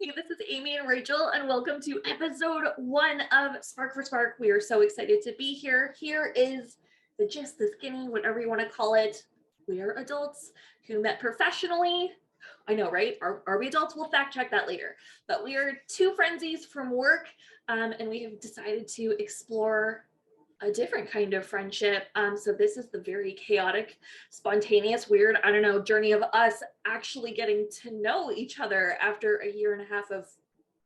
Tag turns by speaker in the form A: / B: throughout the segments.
A: Hey, this is Amy and Rachel, and welcome to episode 1 of Spark for Spark. We are so excited to be here. Here is the gist, the skinny, whatever you want to call it. We are adults who met professionally. I know, right? Are we adults? We'll fact check that later. But we are two friendsies from work, and we have decided to explore a different kind of friendship. So this is the very chaotic, spontaneous, weird, I don't know, journey of us actually getting to know each other after a year and a half of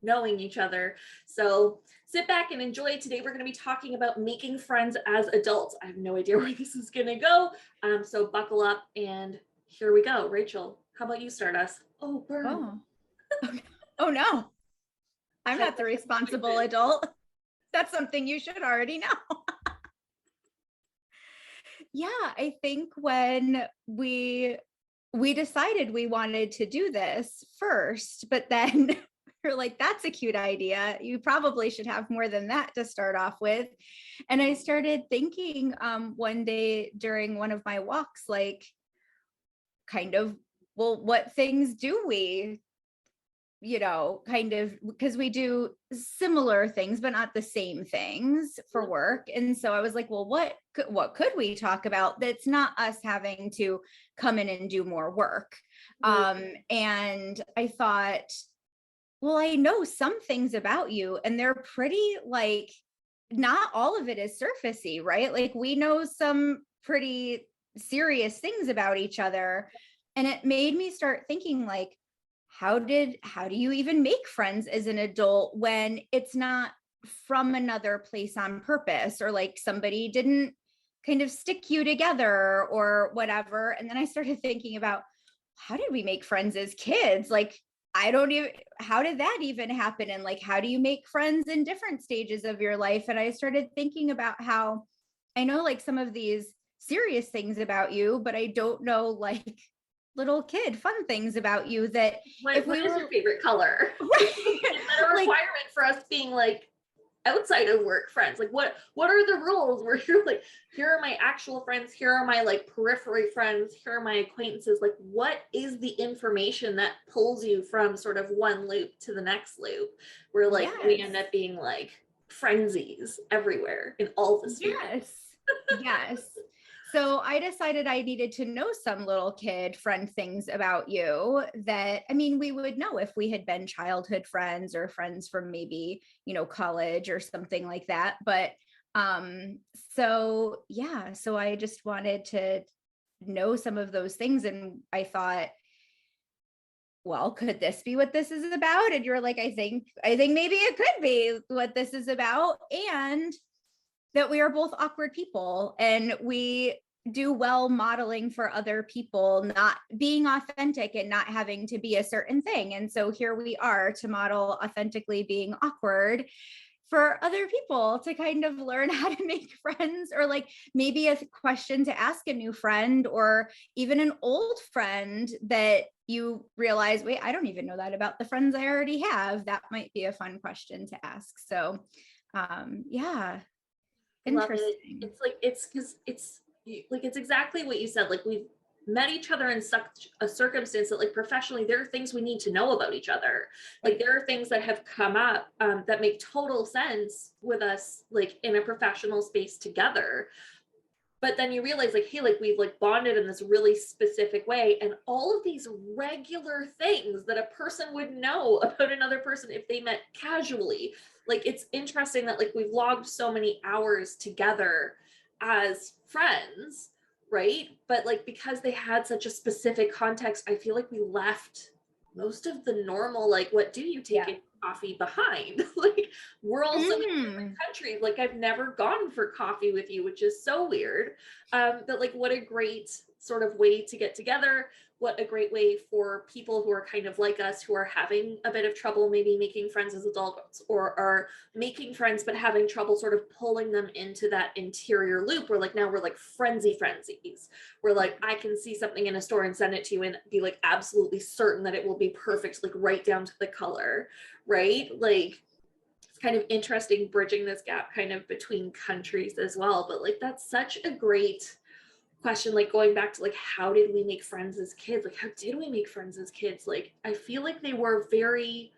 A: knowing each other. So sit back and enjoy. Today we're going to be talking about making friends as adults. I have no idea where this is going to go. So buckle up and here we go. Rachel, how about you start us? Oh, burn.
B: Oh, oh no. I'm not the responsible adult. That's something you should already know. Yeah, I think when we decided we wanted to do this first, but then we're like, that's a cute idea. You probably should have more than that to start off with. And I started thinking one day during one of my walks, like, kind of, well, what things do we kind of, because we do similar things, but not the same things for work. And so I was like, well, what could we talk about that's not us having to come in and do more work? And I thought, well, I know some things about you and they're pretty, like, not all of it is surfacey, right? Like, we know some pretty serious things about each other. And it made me start thinking, like, how do you even make friends as an adult when it's not from another place on purpose, or like somebody didn't kind of stick you together or whatever? And then I started thinking about, how did we make friends as kids? Like, how did that even happen? And like, how do you make friends in different stages of your life? And I started thinking about how I know like some of these serious things about you, but I don't know like little kid fun things about you that
A: what is your favorite color? Is that a requirement for us being like outside of work friends? Like what are the rules where you're like, here are my actual friends, here are my like periphery friends, here are my acquaintances? Like, what is the information that pulls you from sort of one loop to the next loop where like we end up being like frenzies everywhere in all the spheres?
B: Yes. So I decided I needed to know some little kid friend things about you that, I mean, we would know if we had been childhood friends or friends from maybe, college or something like that. But so I just wanted to know some of those things. And I thought, well, could this be what this is about? And you're like, I think maybe it could be what this is about. And that we are both awkward people and we do well modeling for other people, not being authentic and not having to be a certain thing. And so here we are to model authentically being awkward for other people to kind of learn how to make friends, or like maybe a question to ask a new friend or even an old friend that you realize, wait, I don't even know that about the friends I already have. That might be a fun question to ask. So yeah. Interesting.
A: It's like it's exactly what you said. Like, we've met each other in such a circumstance that like professionally there are things we need to know about each other. Like, there are things that have come up that make total sense with us like in a professional space together. But then you realize like, hey, like we've like bonded in this really specific way, and all of these regular things that a person would know about another person if they met casually. Like, it's interesting that like we've logged so many hours together as friends, right? But like, because they had such a specific context, I feel like we left most of the normal, like, what do you take in coffee behind? Like, we're also in different countries. Like, I've never gone for coffee with you, which is so weird. But like, what a great sort of way to get together. What a great way for people who are kind of like us, who are having a bit of trouble maybe making friends as adults, or are making friends but having trouble sort of pulling them into that interior loop where like now we're like frenzies. We're like, I can see something in a store and send it to you and be like absolutely certain that it will be perfect, like right down to the color, right? Like, it's kind of interesting bridging this gap kind of between countries as well. But like, that's such a great question, like going back to like, how did we make friends as kids? Like, how did we make friends as kids? Like, I feel like they were very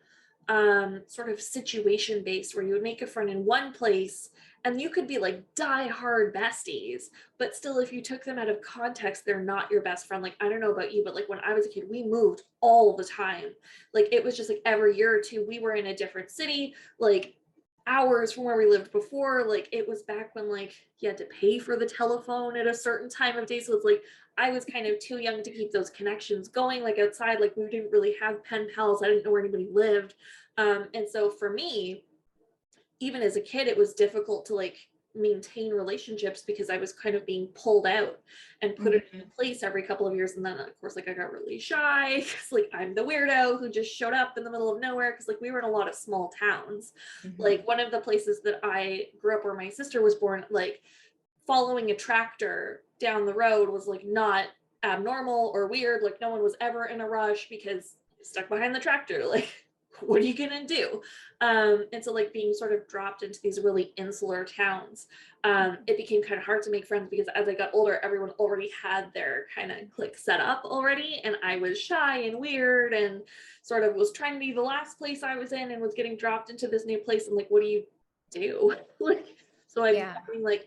A: sort of situation based, where you would make a friend in one place and you could be like die hard besties, but still if you took them out of context, they're not your best friend. Like, I don't know about you, but like when I was a kid, we moved all the time. Like it was just like every year or two we were in a different city, like hours from where we lived before. Like it was back when like you had to pay for the telephone at a certain time of day, so it's like I was kind of too young to keep those connections going, like outside. Like we didn't really have pen pals, I didn't know where anybody lived. And so for me, even as a kid, it was difficult to like maintain relationships because I was kind of being pulled out and put in
B: Mhm.
A: a place every couple of years. And then of course, like I got really shy because like I'm the weirdo who just showed up in the middle of nowhere, because like we were in a lot of small towns.
B: Mhm.
A: Like one of the places that I grew up where my sister was born, like following a tractor down the road was like not abnormal or weird. Like no one was ever in a rush because stuck behind the tractor. Like, what are you gonna do? And so like being sort of dropped into these really insular towns, it became kind of hard to make friends because as I got older, everyone already had their kind of clique set up already, and I was shy and weird and sort of was trying to be the last place I was in and was getting dropped into this new place. And like, what do you do? Like, so
B: Yeah.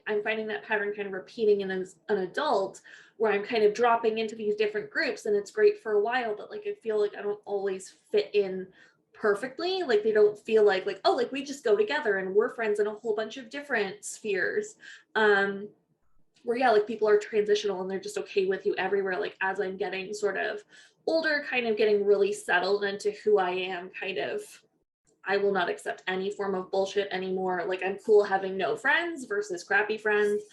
A: I'm finding that pattern kind of repeating in as an adult, where I'm kind of dropping into these different groups, and it's great for a while, but like I feel like I don't always fit in perfectly. Like they don't feel like oh, like we just go together and we're friends in a whole bunch of different spheres. Where yeah, like people are transitional and they're just okay with you everywhere. Like as I'm getting sort of older, kind of getting really settled into who I am, kind of I will not accept any form of bullshit anymore. Like I'm cool having no friends versus crappy friends.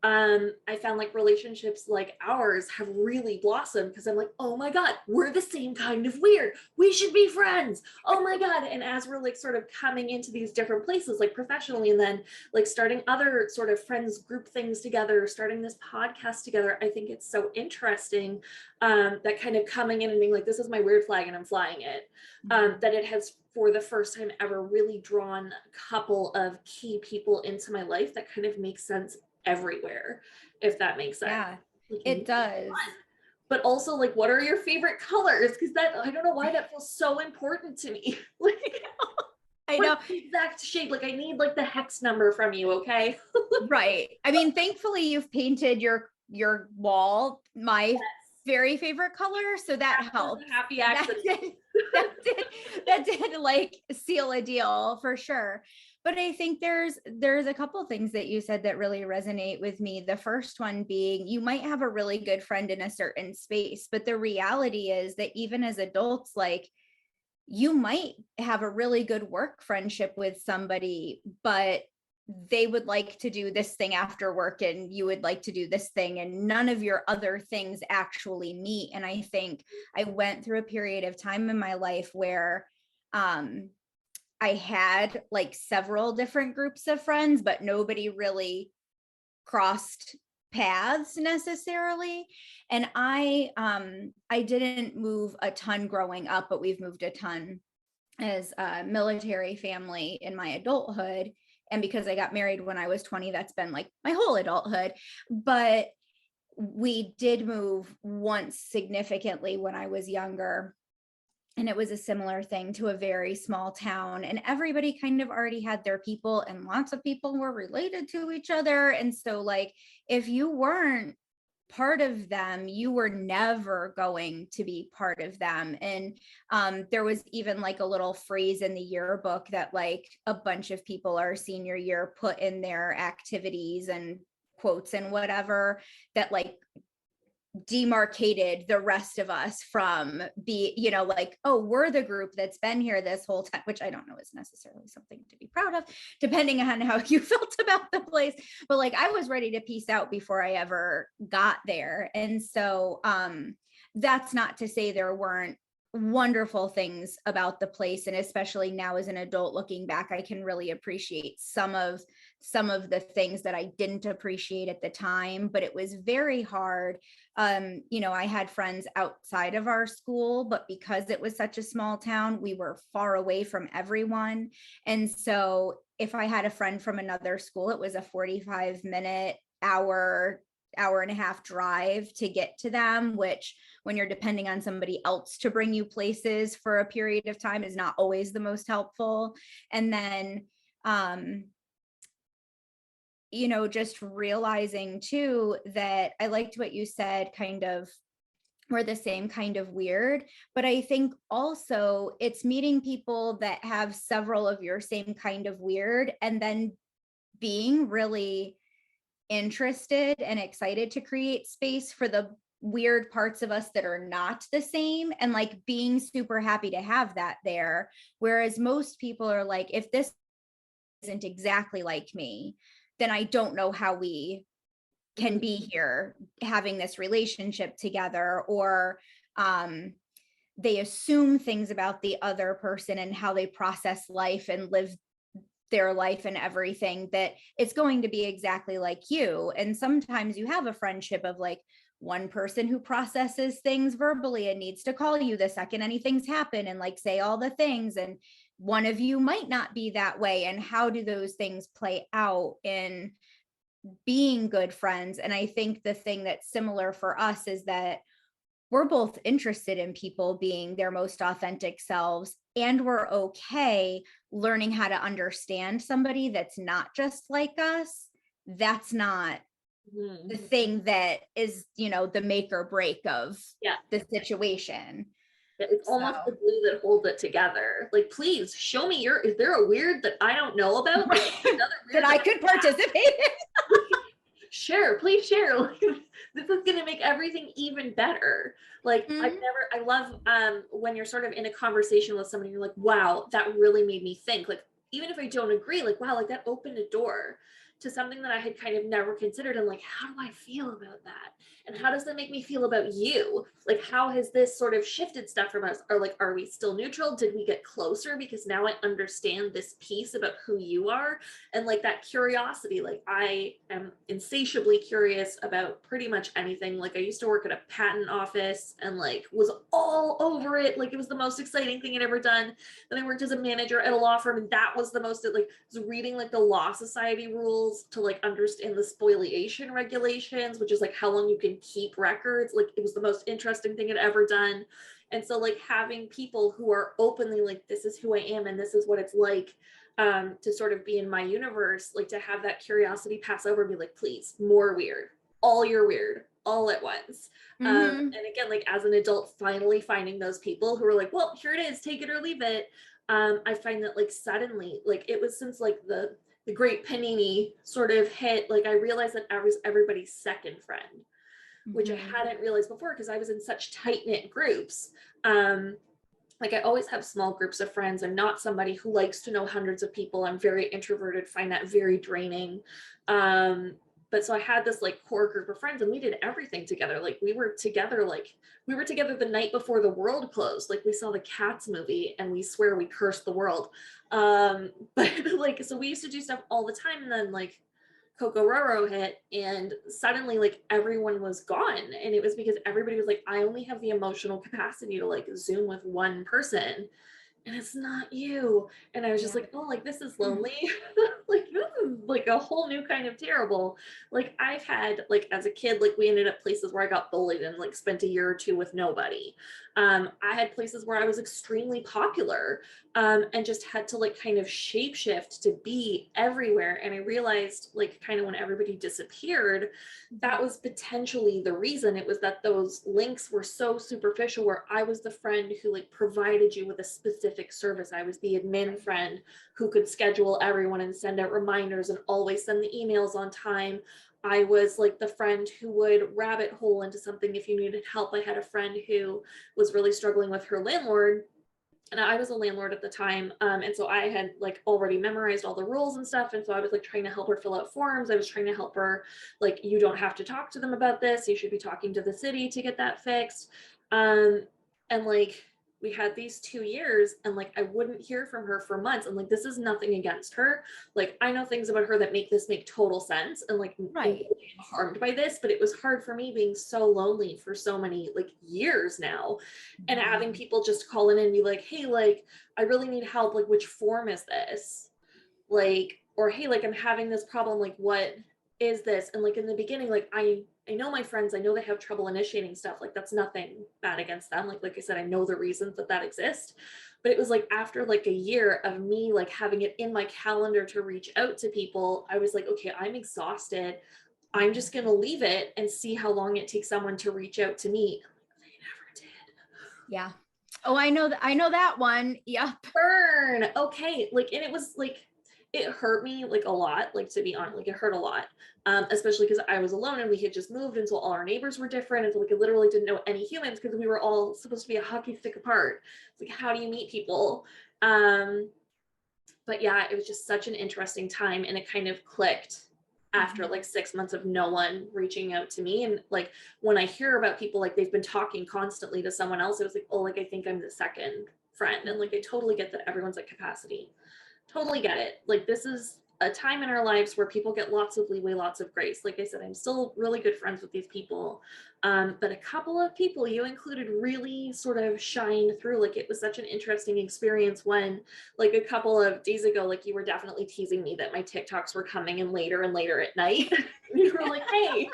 A: I found like relationships like ours have really blossomed because I'm like, oh my God, we're the same kind of weird. We should be friends. Oh my God. And as we're like sort of coming into these different places, like professionally, and then like starting other sort of friends group things together, starting this podcast together, I think it's so interesting, that kind of coming in and being like, this is my weird flag and I'm flying it. That it has for the first time ever really drawn a couple of key people into my life that kind of makes sense everywhere, if that makes sense.
B: Yeah,
A: Like,
B: it does.
A: but also like, what are your favorite colors? Because that, I don't know why that feels so important to me. Like,
B: I
A: what's
B: know.
A: the exact shade? Like I need like the hex number from you, okay?
B: Right. I mean, thankfully you've painted your wall my very favorite color, so that
A: That was
B: helps.
A: a happy
B: That
A: accident.
B: did, that did like seal a deal for sure. But I think there's a couple things that you said that really resonate with me. The first one being, you might have a really good friend in a certain space, but the reality is that even as adults, like you might have a really good work friendship with somebody, but they would like to do this thing after work and you would like to do this thing, and none of your other things actually meet. And I think I went through a period of time in my life where I had like several different groups of friends, but nobody really crossed paths necessarily. And I didn't move a ton growing up, but we've moved a ton as a military family in my adulthood. And because I got married when I was 20, that's been like my whole adulthood. But we did move once significantly when I was younger. And it was a similar thing to a very small town. And everybody kind of already had their people, and lots of people were related to each other. And so, like, if you weren't part of them, you were never going to be part of them. And there was even like a little phrase in the yearbook that like a bunch of people our senior year put in their activities and quotes and whatever, that like demarcated the rest of us from like, oh, we're the group that's been here this whole time, which I don't know is necessarily something to be proud of, depending on how you felt about the place. But like, I was ready to peace out before I ever got there. And so that's not to say there weren't wonderful things about the place, and especially now as an adult looking back, I can really appreciate some of the things that I didn't appreciate at the time. But it was very hard. I had friends outside of our school, but because it was such a small town, we were far away from everyone. And so if I had a friend from another school, it was a 45-minute hour hour and a half drive to get to them, which when you're depending on somebody else to bring you places for a period of time is not always the most helpful. And then, just realizing too that I liked what you said, kind of, we're the same kind of weird, but I think also it's meeting people that have several of your same kind of weird and then being really interested and excited to create space for the weird parts of us that are not the same, and like being super happy to have that there. Whereas most people are like, if this isn't exactly like me, then I don't know how we can be here having this relationship together. Or they assume things about the other person and how they process life and live their life and everything, that it's going to be exactly like you. And sometimes you have a friendship of like one person who processes things verbally and needs to call you the second anything's happen and like say all the things, and one of you might not be that way. And how do those things play out in being good friends? And I think the thing that's similar for us is that we're both interested in people being their most authentic selves, and we're okay learning how to understand somebody that's not just like us. That's not the thing that is, the make or break of
A: Yeah.
B: the situation.
A: It's almost the glue that holds it together. Like, please show me is there a weird that I don't know about? Like, another weird
B: that I could participate in?
A: Share, please share. Like, this is gonna make everything even better. Like, I love when you're sort of in a conversation with somebody, you're like, wow, that really made me think. Like, even if I don't agree, like, wow, like that opened a door to something that I had kind of never considered. And like, how do I feel about that? And how does that make me feel about you? Like, how has this sort of shifted stuff from us? Or like, are we still neutral? Did we get closer because now I understand this piece about who you are? And like that curiosity, like I am insatiably curious about pretty much anything. Like I used to work at a patent office and like was all over it. Like it was the most exciting thing I'd ever done. Then I worked as a manager at a law firm, and that was the most, like, was reading like the law society rules to like understand the spoliation regulations, which is like how long you can keep records. Like it was the most interesting thing I'd ever done. And so like having people who are openly like, this is who I am and this is what it's like to sort of be in my universe, like to have that curiosity pass over and be like, please, more weird, all your weird, all at once. And again, like as an adult, finally finding those people who are like, well, here it is, take it or leave it. I find that like suddenly, like it was since like the great panini sort of hit, like I realized that I was everybody's second friend, which I hadn't realized before because I was in such tight knit groups. Like I always have small groups of friends. I'm not somebody who likes to know hundreds of people. I'm very introverted, find that very draining. But so I had this like core group of friends and we did everything together. Like we were together the night before the world closed. Like we saw the Cats movie and we swear we cursed the world. But like, so we used to do stuff all the time. And then like Kokororo hit and suddenly like everyone was gone, and it was because everybody was like, I only have the emotional capacity to like Zoom with one person and it's not you. And I was just like, oh, like this is lonely. Like this is like a whole new kind of terrible. Like I've had like as a kid, like we ended up places where I got bullied and like spent a year or two with nobody. I had places where I was extremely popular and just had to like kind of shapeshift to be everywhere. And I realized like kind of when everybody disappeared, that was potentially the reason. It was that those links were so superficial, where I was the friend who like provided you with a specific service. I was the admin friend who could schedule everyone and send out reminders and always send the emails on time. I was like the friend who would rabbit hole into something if you needed help. I had a friend who was really struggling with her landlord, and I was a landlord at the time. And so I had like already memorized all the rules and stuff. And so I was like trying to help her fill out forms. I was trying to help her, like, you don't have to talk to them about this. You should be talking to the city to get that fixed. And like, we had these 2 years and like, I wouldn't hear from her for months. And like, this is nothing against her. Like, I know things about her that make total sense. And like,
B: Right.
A: I'm harmed by this, but it was hard for me being so lonely for so many like years now, and having people just call in and be like, hey, like I really need help, like which form is this, like, or hey, like I'm having this problem, like what is this? And like in the beginning, like I I know my friends, I know they have trouble initiating stuff. Like that's nothing bad against them. Like I said, I know the reasons that exists. But it was like after like a year of me like having it in my calendar to reach out to people, I was like, okay, I'm exhausted. I'm just going to leave it and see how long it takes someone to reach out to me. They never did.
B: Yeah. Oh, I know that. I know that one. Yep.
A: Burn. Okay. Like, and it was like, it hurt me like a lot, like to be honest, like it hurt a lot. Especially because I was alone and we had just moved, and so all our neighbors were different. And so like I literally didn't know any humans because we were all supposed to be a hockey stick apart. It's like, how do you meet people? But yeah, it was just such an interesting time, and it kind of clicked after like 6 months of no one reaching out to me. And like when I hear about people like they've been talking constantly to someone else, it was like, oh, like I think I'm the second friend. And like I totally get that everyone's at capacity. Totally get it. Like this is a time in our lives where people get lots of leeway, lots of grace. Like I said, I'm still really good friends with these people. But a couple of people you included really sort of shine through. Like it was such an interesting experience when like a couple of days ago, like you were definitely teasing me that my TikToks were coming in later and later at night. You were like, hey,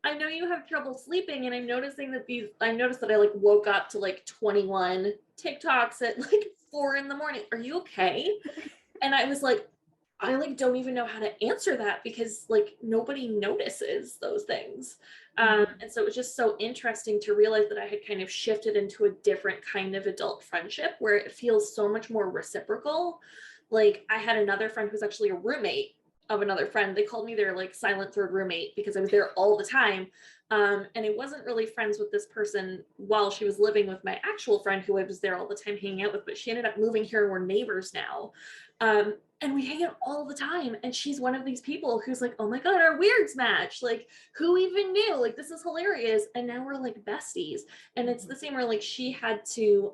A: I know you have trouble sleeping, and I'm noticing that I noticed that I like woke up to like 21 TikToks at like 4 a.m. Are you okay? And I was like, I like don't even know how to answer that because like nobody notices those things. And so it was just so interesting to realize that I had kind of shifted into a different kind of adult friendship where it feels so much more reciprocal. Like I had another friend who's actually a roommate of another friend. They called me their like silent third roommate because I was there all the time. And I wasn't really friends with this person while she was living with my actual friend who I was there all the time hanging out with, but she ended up moving here and we're neighbors now. And we hang out all the time. And she's one of these people who's like, oh my God, our weirds match. Like, who even knew? Like, this is hilarious. And now we're like besties. And it's the same where like she had to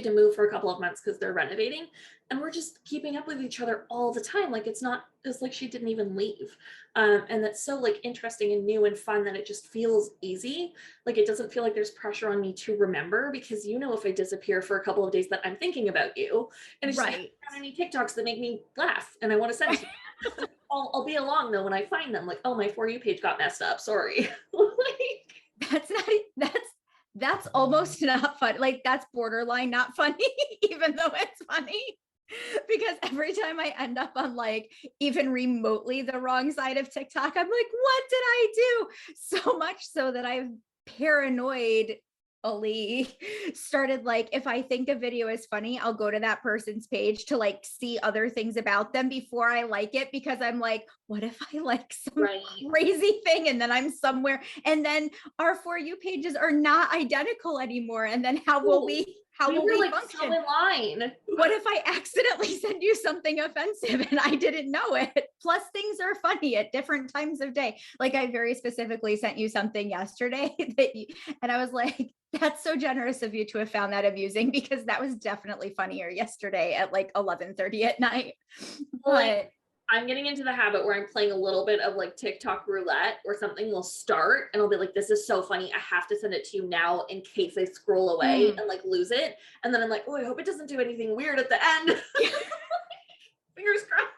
A: move for a couple of months because they're renovating, and we're just keeping up with each other all the time. Like it's like she didn't even leave. And that's so like interesting and new and fun that it just feels easy. Like it doesn't feel like there's pressure on me to remember, because if I disappear for a couple of days that I'm thinking about you, and it's just like, I don't have any TikToks that make me laugh and I want to send to you. I'll be along though when I find them, like, oh, my For You page got messed up, sorry. Like,
B: that's almost not funny. Like that's borderline not funny, even though it's funny. Because every time I end up on like even remotely the wrong side of TikTok, I'm like, what did I do? So much so that I've paranoid Ali started like, if I think a video is funny, I'll go to that person's page to like see other things about them before I like it, because I'm like, what if I like some crazy thing and then I'm somewhere, and then our For You pages are not identical anymore, and then how will we
A: like
B: function?
A: so in line.
B: What if I accidentally send you something offensive and I didn't know it? Plus, things are funny at different times of day. Like I very specifically sent you something yesterday and I was like, that's so generous of you to have found that amusing, because that was definitely funnier yesterday at like 11:30 at night. But
A: I'm getting into the habit where I'm playing a little bit of like TikTok roulette, where something will start and I'll be like, this is so funny, I have to send it to you now in case I scroll away and like lose it. And then I'm like, oh, I hope it doesn't do anything weird at the end. Fingers crossed.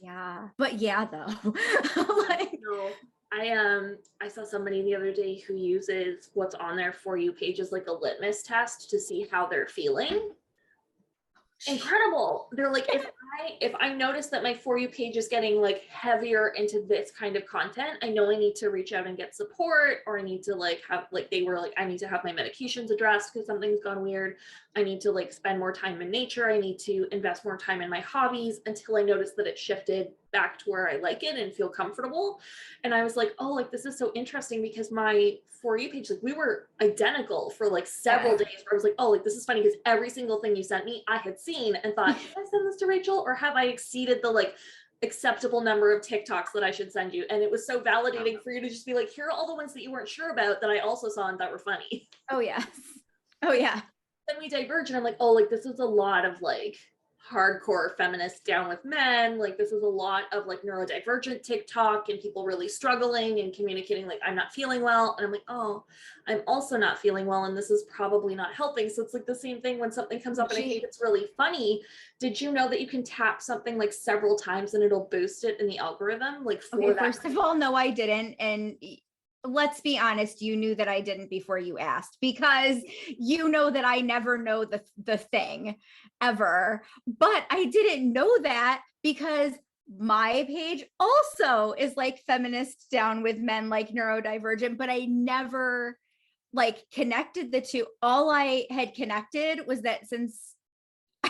B: Yeah. But yeah, though.
A: Like, no. I saw somebody the other day who uses what's on their For You page as like a litmus test to see how they're feeling. Incredible. They're like, if I notice that my For You page is getting like heavier into this kind of content, I know I need to reach out and get support, or I need to like have, like, they were like, I need to have my medications addressed because something's gone weird. I need to like spend more time in nature. I need to invest more time in my hobbies, until I noticed that it shifted back to where I like it and feel comfortable. And I was like, oh, like this is so interesting, because my For You page, like we were identical for like several days, where I was like, oh, like this is funny because every single thing you sent me I had seen and thought, should I send this to Rachel, or have I exceeded the like acceptable number of TikToks that I should send you? And it was so validating for you to just be like, here are all the ones that you weren't sure about that I also saw and thought were funny.
B: Oh yes. Oh yeah.
A: Then we diverge and I'm like, oh, like this is a lot of like hardcore feminist down with men. Like this is a lot of like neurodivergent TikTok and people really struggling and communicating like, I'm not feeling well. And I'm like, oh, I'm also not feeling well. And this is probably not helping. So it's like the same thing when something comes up and I think it's really funny. Did you know that you can tap something like several times and it'll boost it in the algorithm? Like for
B: Okay,
A: that.
B: first of all, no, I didn't. And let's be honest, you knew that I didn't before you asked, because you know that I never know the thing ever. But I didn't know that because my page also is like feminist down with men, like neurodivergent, but I never like connected the two. All I had connected was that since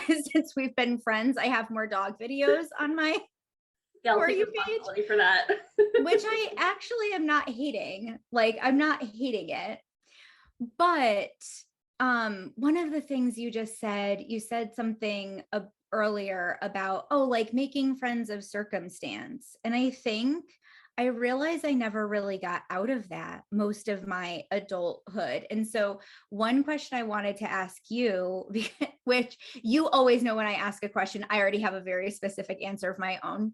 B: since we've been friends, I have more dog videos on my
A: Yeah, I'll
B: For
A: take
B: you
A: responsibility for that.
B: which I actually am not hating. Like, I'm not hating it. But one of the things you just said, you said something earlier about, oh, like making friends of circumstance. And I think I realized I never really got out of that most of my adulthood. And so one question I wanted to ask you, which you always know when I ask a question, I already have a very specific answer of my own,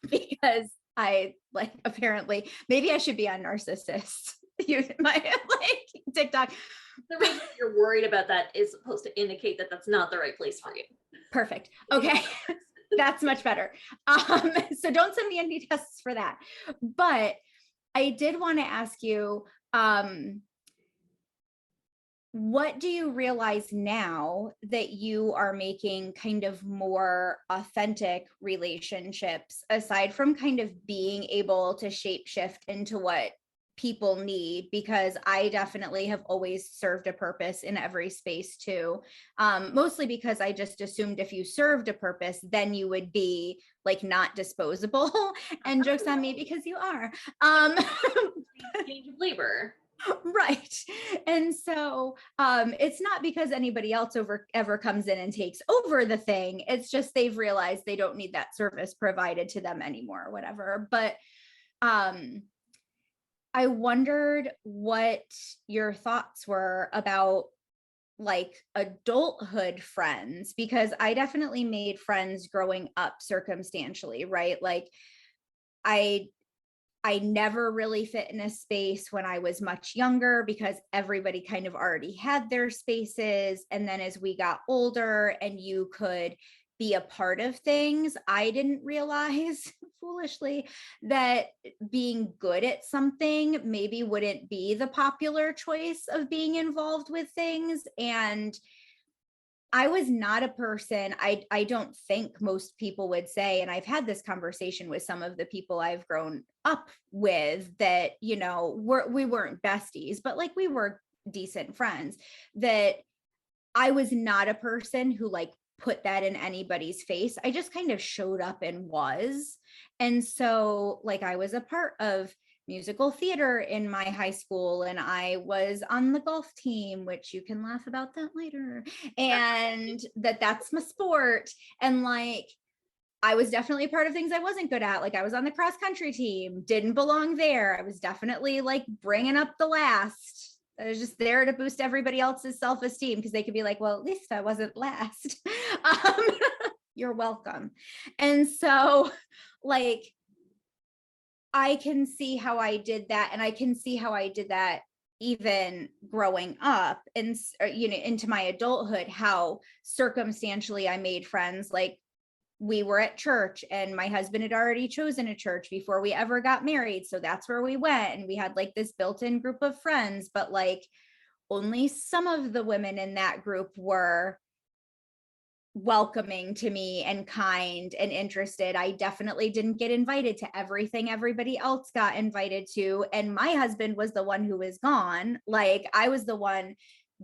B: because I like, apparently maybe I should be on Narcissist. Use my like TikTok.
A: The reason you're worried about that is supposed to indicate that that's not the right place for you.
B: Perfect. Okay. That's much better. So don't send me any tests for that. But I did want to ask you, what do you realize now that you are making kind of more authentic relationships, aside from kind of being able to shape shift into what people need? Because I definitely have always served a purpose in every space too. Mostly because I just assumed if you served a purpose, then you would be like not disposable. And jokes on me, because you are.
A: Change of labor.
B: Right. And so it's not because anybody else ever comes in and takes over the thing. It's just they've realized they don't need that service provided to them anymore or whatever. But I wondered what your thoughts were about like adulthood friends, because I definitely made friends growing up circumstantially, right? Like I never really fit in a space when I was much younger because everybody kind of already had their spaces. And then as we got older and you could be a part of things, I didn't realize foolishly that being good at something maybe wouldn't be the popular choice of being involved with things. And I was not a person, I don't think most people would say, and I've had this conversation with some of the people I've grown up with, that, you know, we weren't besties, but like we were decent friends, that I was not a person who like put that in anybody's face. I just kind of showed up and was. And so like I was a part of musical theater in my high school, and I was on the golf team, which you can laugh about that later, and that's my sport. And like I was definitely a part of things I wasn't good at. Like I was on the cross country team, didn't belong there. I was definitely like bringing up the last. I was just there to boost everybody else's self-esteem because they could be like, well, at least I wasn't last. You're welcome. And so like I can see how I did that, and I can see how I did that even growing up and, you know, into my adulthood, how circumstantially I made friends. Like we were at church and my husband had already chosen a church before we ever got married. So that's where we went. And we had like this built-in group of friends, but like only some of the women in that group were welcoming to me and kind and interested. I definitely didn't get invited to everything everybody else got invited to. And my husband was the one who was gone. Like I was the one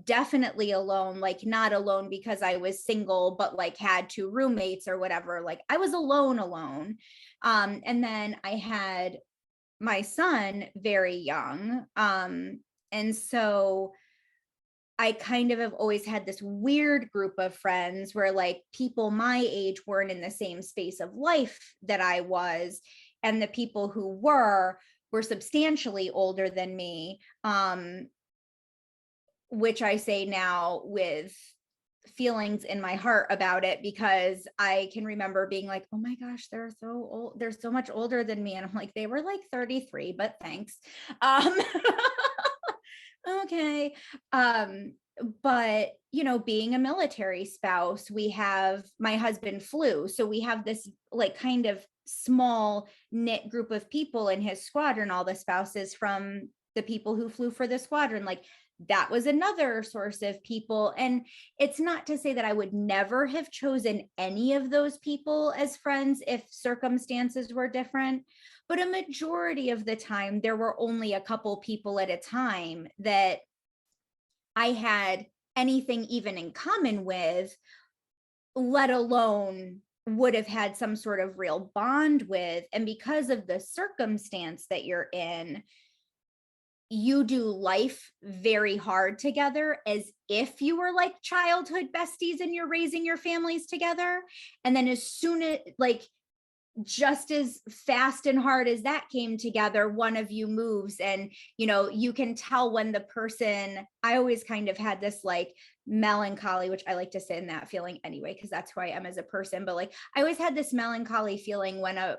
B: definitely alone, like not alone because I was single, but like had two roommates or whatever. Like I was alone. And then I had my son very young. And so I kind of have always had this weird group of friends where like people my age weren't in the same space of life that I was. And the people who were substantially older than me, which I say now with feelings in my heart about it, because I can remember being like, oh my gosh, they're so old, they're so much older than me. And I'm like, they were like 33, but thanks. Um, okay. But you know, being a military spouse, we have, my husband flew. So we have this like kind of small knit group of people in his squadron, all the spouses from the people who flew for the squadron. Like that was another source of people. And it's not to say that I would never have chosen any of those people as friends if circumstances were different. But a majority of the time, there were only a couple people at a time that I had anything even in common with, let alone would have had some sort of real bond with. And because of the circumstance that you're in, you do life very hard together as if you were like childhood besties and you're raising your families together. And then as soon as like, just as fast and hard as that came together, one of you moves, and you know, you can tell when the person, I always kind of had this like melancholy, which I like to sit in that feeling anyway, because that's who I am as a person. But like, I always had this melancholy feeling when a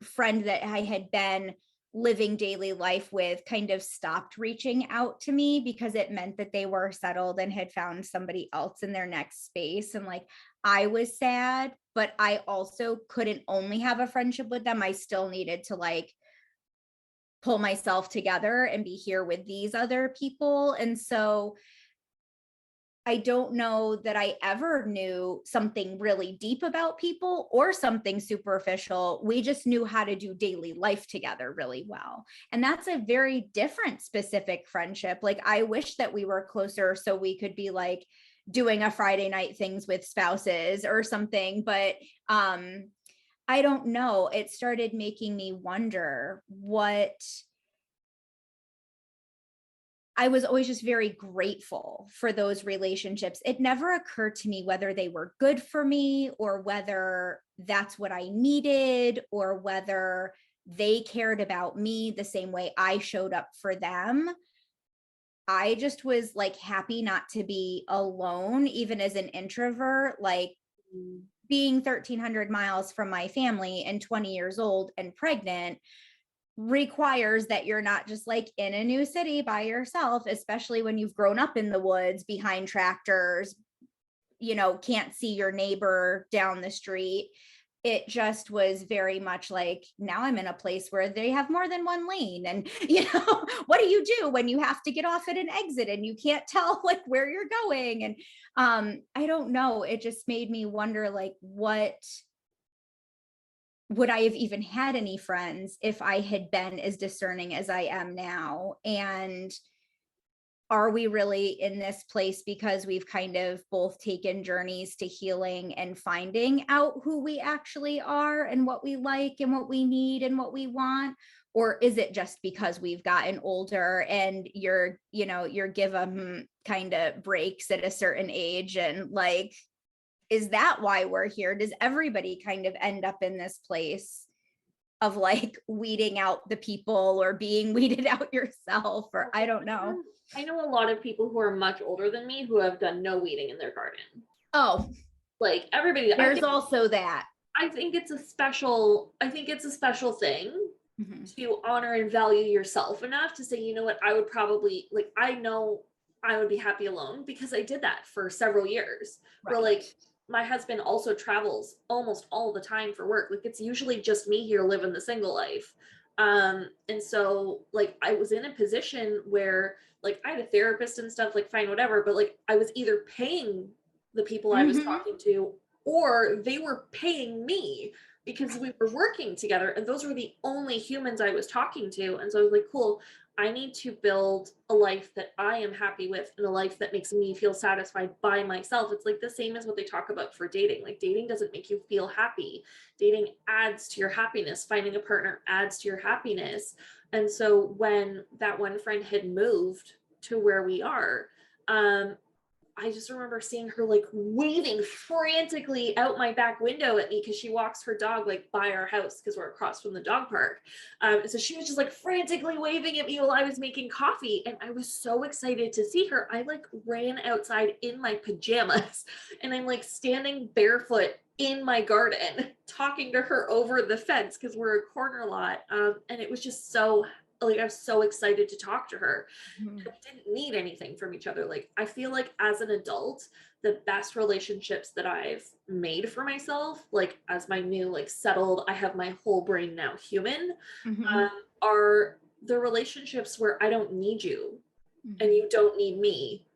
B: friend that I had been living daily life with kind of stopped reaching out to me, because it meant that they were settled and had found somebody else in their next space. And like, I was sad, but I also couldn't only have a friendship with them. I still needed to like pull myself together and be here with these other people. And so I don't know that I ever knew something really deep about people or something superficial. We just knew how to do daily life together really well. And that's a very different specific friendship. Like, I wish that we were closer so we could be like doing a Friday night things with spouses or something. But I don't know. It started making me wonder what, I was always just very grateful for those relationships. It never occurred to me whether they were good for me or whether that's what I needed or whether they cared about me the same way I showed up for them. I just was like happy not to be alone, even as an introvert, like being 1,300 miles from my family and 20 years old and pregnant requires that you're not just like in a new city by yourself, especially when you've grown up in the woods behind tractors, you know, can't see your neighbor down the street. It just was very much like, now I'm in a place where they have more than one lane. And, you know, what do you do when you have to get off at an exit and you can't tell like where you're going? And I don't know. It just made me wonder, like, what would I have even had any friends if I had been as discerning as I am now? And are we really in this place because we've kind of both taken journeys to healing and finding out who we actually are and what we like and what we need and what we want? Or is it just because we've gotten older and you're, you know, you're given kind of breaks at a certain age, and like, is that why we're here? Does everybody kind of end up in this place of like weeding out the people or being weeded out yourself? Or I don't know.
A: I know a lot of people who are much older than me who have done no weeding in their garden.
B: Oh,
A: Like everybody,
B: there's also that.
A: I think it's a special thing
B: Mhm.
A: to honor and value yourself enough to say, you know what, I would probably like, I know I would be happy alone because I did that for several years. Where
B: Right.
A: like my husband also travels almost all the time for work. Like it's usually just me here living the single life. And so like I was in a position where like I had a therapist and stuff, like fine, whatever, but like I was either paying the people I was
B: Mhm.
A: talking to or they were paying me because we were working together and those were the only humans I was talking to. And so I was like, cool, I need to build a life that I am happy with and a life that makes me feel satisfied by myself. It's like the same as what they talk about for dating. Like dating doesn't make you feel happy. Dating adds to your happiness. Finding a partner adds to your happiness. And so when that one friend had moved to where we are, um, I just remember seeing her like waving frantically out my back window at me because she walks her dog like by our house because we're across from the dog park. So she was just like frantically waving at me while I was making coffee. And I was so excited to see her. I like ran outside in my pajamas and I'm like standing barefoot in my garden talking to her over the fence because we're a corner lot. And it was just so like I was so excited to talk to her.
B: Mhm.
A: We didn't need anything from each other. Like I feel like as an adult, the best relationships that I've made for myself, like as my new like settled, I have my whole brain now human,
B: Mhm.
A: are the relationships where I don't need you and
B: Mhm.
A: you don't need me,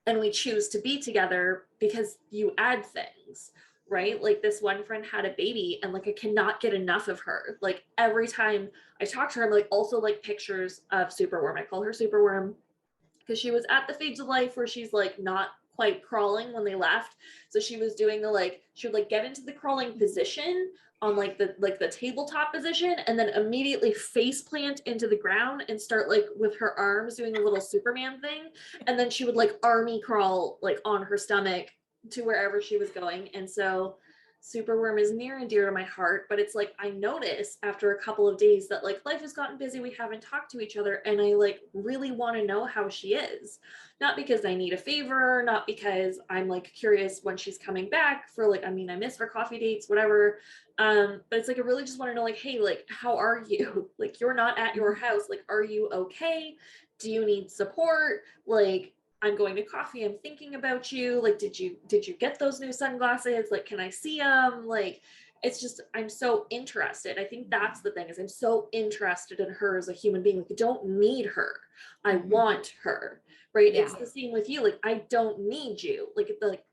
A: and we choose to be together because you add things, right? Like this one friend had a baby and like I cannot get enough of her. Like every time I talk to her, I'm like also like pictures of Superworm. I call her Superworm because she was at the phase of life where she's like not quite crawling when they left. So she was doing the like she would like get into the crawling position on like the tabletop position and then immediately face plant into the ground and start like with her arms doing the little Superman thing. And then she would like army crawl like on her stomach to wherever she was going. And so Superworm is near and dear to my heart, but it's like I notice after a couple of days that like life has gotten busy, we haven't talked to each other, and I like really want to know how she is. Not because I need a favor, not because I'm like curious when she's coming back for like, I mean, I miss our coffee dates, whatever. But it's like I really just want to know, like, hey, like, how are you? Like, you're not at your house. Like, are you okay? Do you need support? Like, I'm going to coffee. I'm thinking about you. Like, did you get those new sunglasses? Like, can I see them? Like, it's just I'm so interested. I think that's the thing is I'm so interested in her as a human being. Like, I don't need her. I
B: Mhm.
A: want her. Right? It's
B: Yeah.
A: the same with you. Like, I don't need you. Like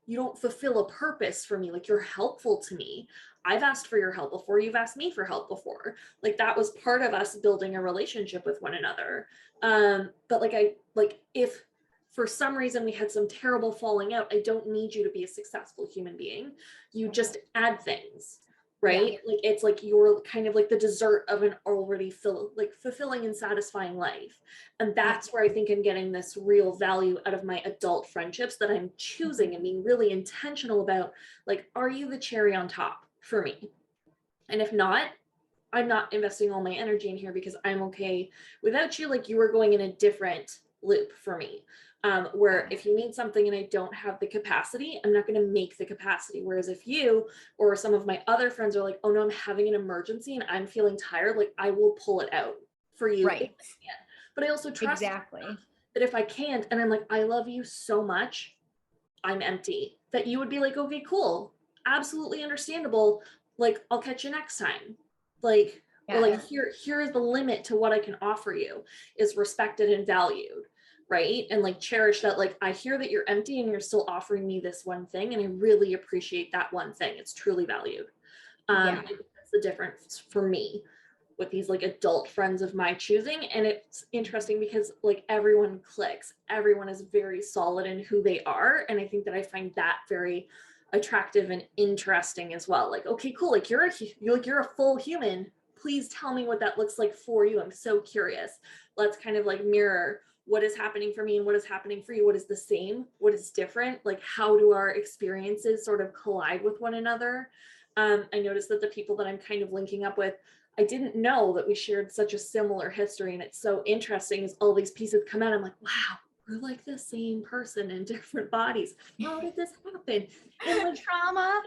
A: you don't fulfill a purpose for me. Like, you're helpful to me. I've asked for your help before. You've asked me for help before. Like that was part of us building a relationship with one another. But like I like if for some reason we had some terrible falling out, I don't need you to be a successful human being. You just add things,
B: Yeah.
A: right? Like it's like you're kind of like the dessert of an already like fulfilling and satisfying life. And
B: Yeah.
A: that's where I think I'm getting this real value out of my adult friendships that I'm choosing and being really intentional about. Like, are you the cherry on top for me? And if not, I'm not investing all my energy in here because I'm okay without you. Like you were going in a different loop for me. Where if you need something and I don't have the capacity, I'm not going to make the capacity. Whereas if you or some of my other friends are like, oh no, I'm having an emergency and I'm feeling tired, like I will pull it out for you if
B: Right.
A: I can. But I also trust you
B: Exactly.
A: that if I can't and I'm like, I love you so much, I'm empty, that you would be like, okay, cool, absolutely understandable. Like, I'll catch you next time. Like, or like,
B: Yes.
A: here is the limit to what I can offer you is respected and valued, right? And like, cherish that. Like, I hear that you're empty and you're still offering me this one thing, and I really appreciate that one thing. It's truly valued.
B: Yeah.
A: I think that's the difference for me with these like adult friends of my choosing. And it's interesting because like everyone clicks, everyone is very solid in who they are, and I think that I find that very attractive and interesting as well. Like, okay, cool, like you're a full human, please tell me what that looks like for you. I'm so curious. Let's kind of like mirror what is happening for me and what is happening for you. What is the same, what is different, like how do our experiences sort of collide with one another. I noticed that the people that I'm kind of linking up with, I didn't know that we shared such a similar history. And it's so interesting as all these pieces come out. I'm like, wow, we're like the same person in different bodies. How did this happen? And like,
B: Trauma.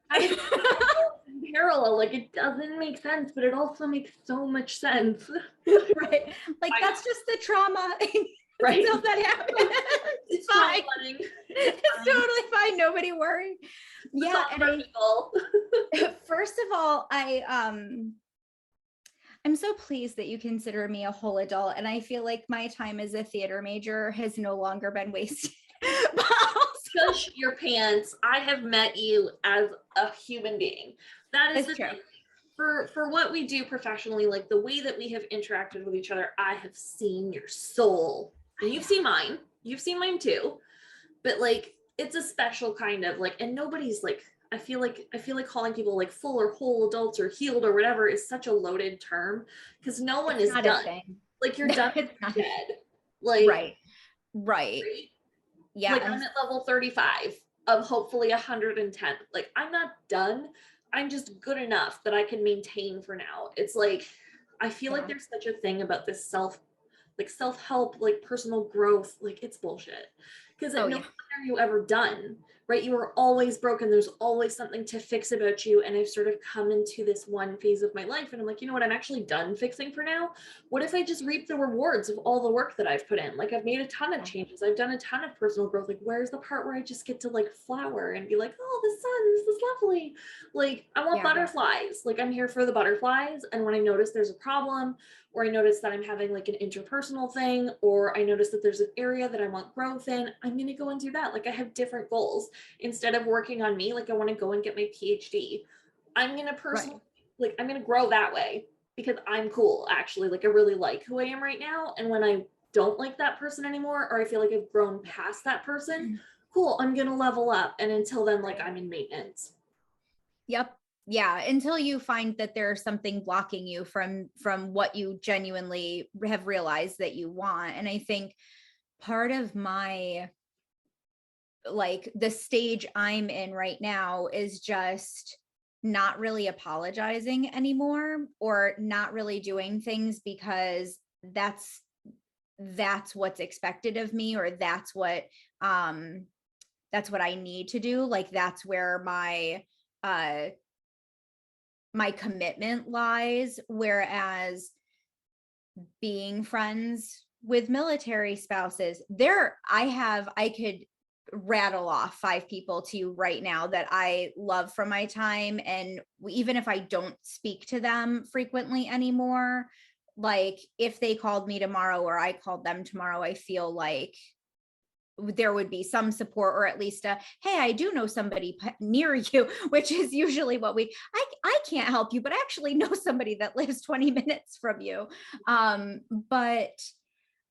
A: how did this in parallel? Like, it doesn't make sense, but it also makes so much sense.
B: Right. Like
A: I know,
B: that's just the trauma.
A: right?
B: Until that happens. It's
A: It's trauma
B: fine.
A: bonding. It's
B: It's
A: fine.
B: totally fine. Nobody worry.
A: It's
B: Yeah.
A: all
B: And
A: practical.
B: first of all, I'm so pleased that you consider me a whole adult. And I feel like my time as a theater major has no longer been wasted.
A: Push your pants. I have met you as a human being. That is
B: It's
A: the
B: true.
A: thing. For what we do professionally, like the way that we have interacted with each other, I have seen your soul. And you've seen mine. You've seen mine too. But like it's a special kind of like, and nobody's like, I feel like calling people like full or whole adults or healed or whatever is such a loaded term because no one
B: It's
A: is
B: not a
A: done.
B: thing.
A: Like you're done,
B: It's not
A: you're dead. Like
B: right. Right.
A: Like I'm
B: Yes.
A: at level 35 of hopefully 110. Like I'm not done. I'm just good enough that I can maintain for now. It's like I feel like
B: Yeah.
A: there's such a thing about this like self-help, like personal growth, like it's bullshit. Because at
B: Oh
A: no
B: yeah.
A: point are you ever done, right? You are always broken. There's always something to fix about you. And I've sort of come into this one phase of my life and I'm like, you know what? I'm actually done fixing for now. What if I just reap the rewards of all the work that I've put in? Like I've made a ton of
B: Yeah.
A: changes. I've done a ton of personal growth. Like where's the part where I just get to like flower and be like, oh, the sun, this is lovely. Like I want
B: Yeah.
A: butterflies. Like I'm here for the butterflies. And when I notice there's a problem, or I notice that I'm having like an interpersonal thing, or I notice that there's an area that I want growth in, I'm going to go and do that. Like I have different goals. Instead of working on me, like I want to go and get my PhD. I'm going to
B: Right.
A: like I'm going to grow that way because I'm cool actually. Like I really like who I am right now. And when I don't like that person anymore, or I feel like I've grown past that person, cool, I'm going to level up. And until then, like
B: Right.
A: I'm in maintenance.
B: Yep. Yeah, until you find that there's something blocking you from what you genuinely have realized that you want. And I think part of my, like, the stage I'm in right now is just not really apologizing anymore, or not really doing things because that's what's expected of me, or um that's what I need to do. Like that's where uh my commitment lies. Whereas being friends with military spouses, I could rattle off 5 people to you right now that I love from my time. And even if I don't speak to them frequently anymore, like if they called me tomorrow or I called them tomorrow, I feel like there would be some support, or at least a, hey, I do know somebody near you, which is usually what I can't help you, but I actually know somebody that lives 20 minutes from you. But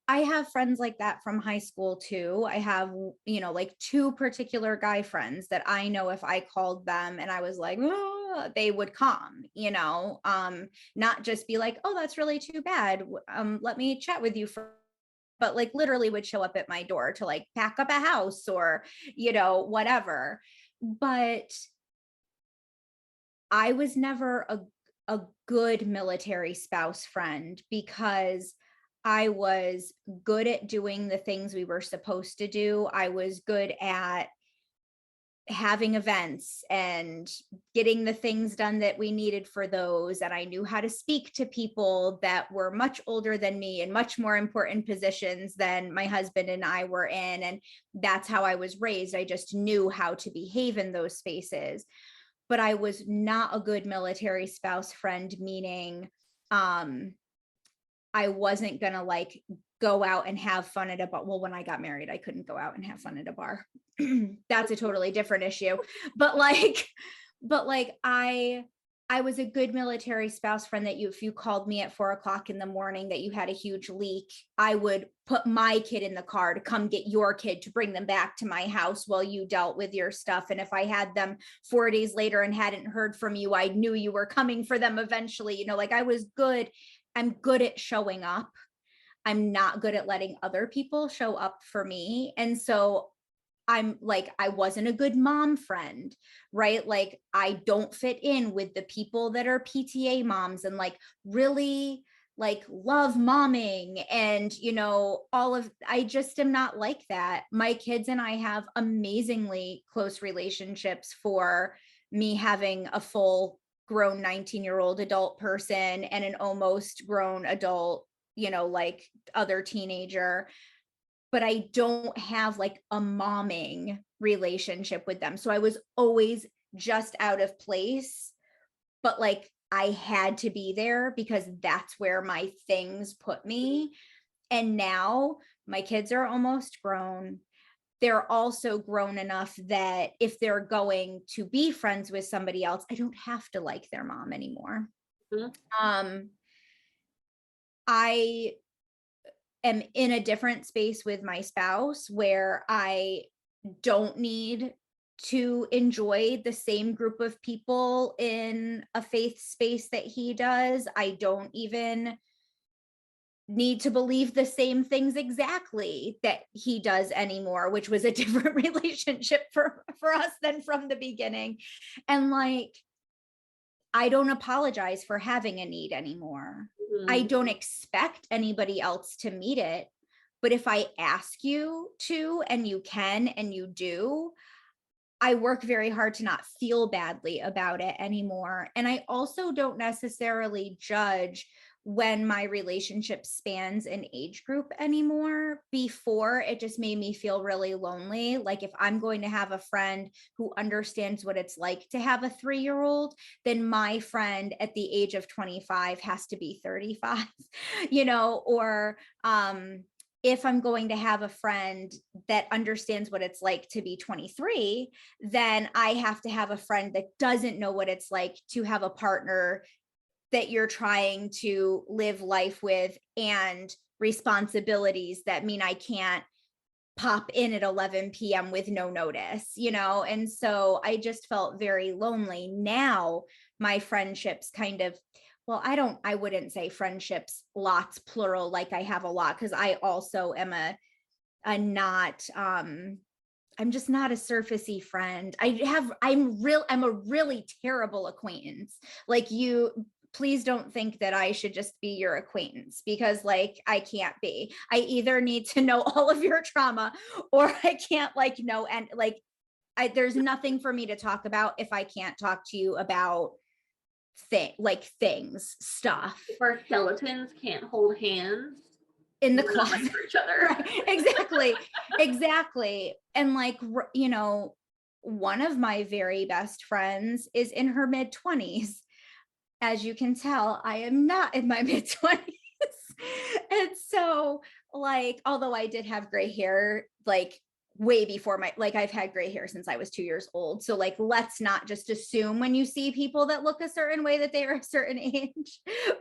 B: I have friends like that from high school too. I have, like 2 particular guy friends that I know if I called them and I was like, "Oh," they would come, not just be like, oh, that's really too bad. Let me chat with you for, but like literally would show up at my door to like pack up a house or, whatever. But I was never a good military spouse friend because I was good at doing the things we were supposed to do. I was good at having events and getting the things done that we needed for those. And I knew how to speak to people that were much older than me in much more important positions than my husband and I were in. And that's how I was raised. I just knew how to behave in those spaces. But I was not a good military spouse friend, meaning I wasn't gonna like go out and have fun at a bar. Well, when I got married, I couldn't go out and have fun at a bar. That's a totally different issue. But like, but like I was a good military spouse friend that if you called me at 4 o'clock in the morning that you had a huge leak, I would put my kid in the car to come get your kid to bring them back to my house while you dealt with your stuff. And if I had them 4 days later and hadn't heard from you, I knew you were coming for them eventually. Like I was good. I'm good at showing up. I'm not good at letting other people show up for me. And so I'm like, I wasn't a good mom friend, right? Like, I don't fit in with the people that are PTA moms and like really like love momming and, I just am not like that. My kids and I have amazingly close relationships for me having a full grown 19-year-old adult person and an almost grown adult, like other teenager, but I don't have like a momming relationship with them. So I was always just out of place, but like I had to be there because that's where my things put me. And now my kids are almost grown. They're also grown enough that if they're going to be friends with somebody else, I don't have to like their mom anymore.
A: Mhm.
B: Um, I am in a different space with my spouse where I don't need to enjoy the same group of people in a faith space that he does. I don't even need to believe the same things exactly that he does anymore, which was a different relationship for us than from the beginning. And like, I don't apologize for having a need anymore. I
A: Mhm.
B: don't expect anybody else to meet it. But if I ask you to, and you can, and you do, I work very hard to not feel badly about it anymore. And I also don't necessarily judge when my relationship spans an age group anymore. Before, it just made me feel really lonely. Like if I'm going to have a friend who understands what it's like to have a 3-year-old, then my friend at the age of 25 has to be 35, or if I'm going to have a friend that understands what it's like to be 23, then I have to have a friend that doesn't know what it's like to have a partner that you're trying to live life with and responsibilities that mean I can't pop in at 11 p.m. with no notice, And so I just felt very lonely. Now my friendships kind of, well, I wouldn't say friendships, lots plural, like I have a lot, because I also am a not, I'm just not a surfacey friend. I'm a really terrible acquaintance. Like please don't think that I should just be your acquaintance, because like I can't be. I either need to know all of your trauma, or I can't like know, and like there's nothing for me to talk about if I can't talk to you about things, stuff
A: If our skeletons can't hold hands,
B: in the
A: we're not meant
B: closet.
A: for each other.
B: Right, exactly. Exactly. And like, one of my very best friends is in her mid 20s. As you can tell, I am not in my mid 20s. And so, like, although I did have gray hair, like way before I've had gray hair since I was 2 years old. So like, let's not just assume when you see people that look a certain way that they are a certain age,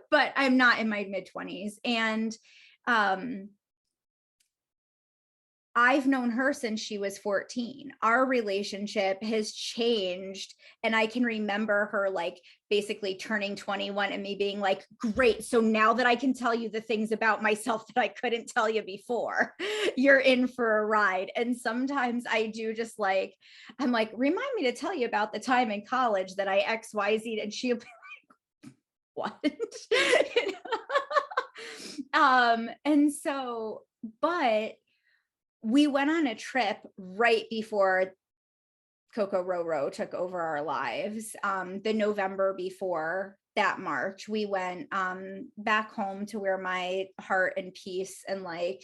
B: but I'm not in my mid 20s. And um I've known her since she was 14. Our relationship has changed. And I can remember her like basically turning 21 and me being like, great. So now that I can tell you the things about myself that I couldn't tell you before, you're in for a ride. And sometimes I do just like, I'm like, remind me to tell you about the time in college that I XYZ, and she'll be like, what? You and so, but we went on a trip right before Coco Roro took over our lives. The November before that March, we went back home to where my heart and peace and like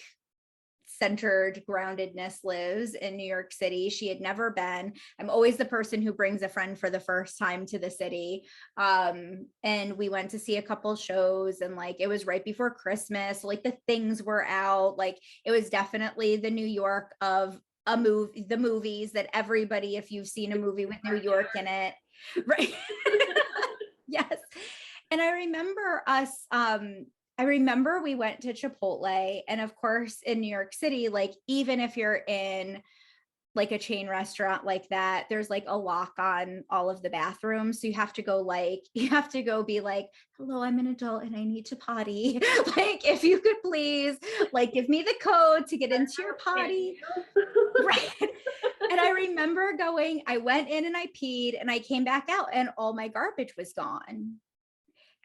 B: centered groundedness lives in New York City. She had never been. I'm always the person who brings a friend for the first time to the city. And we went to see a couple shows, and like it was right before Christmas. So, like the things were out. Like it was definitely the New York of the movies that everybody, if you've seen a movie with New York in it, right? Yes. And I remember we went to Chipotle, and of course in New York City, like even if you're in like a chain restaurant like that, there's like a lock on all of the bathrooms. So you have to go be like, hello, I'm an adult and I need to potty. Like, if you could please like give me the code to get into your potty. Right. And I remember I went in and I peed and I came back out and all my garbage was gone. And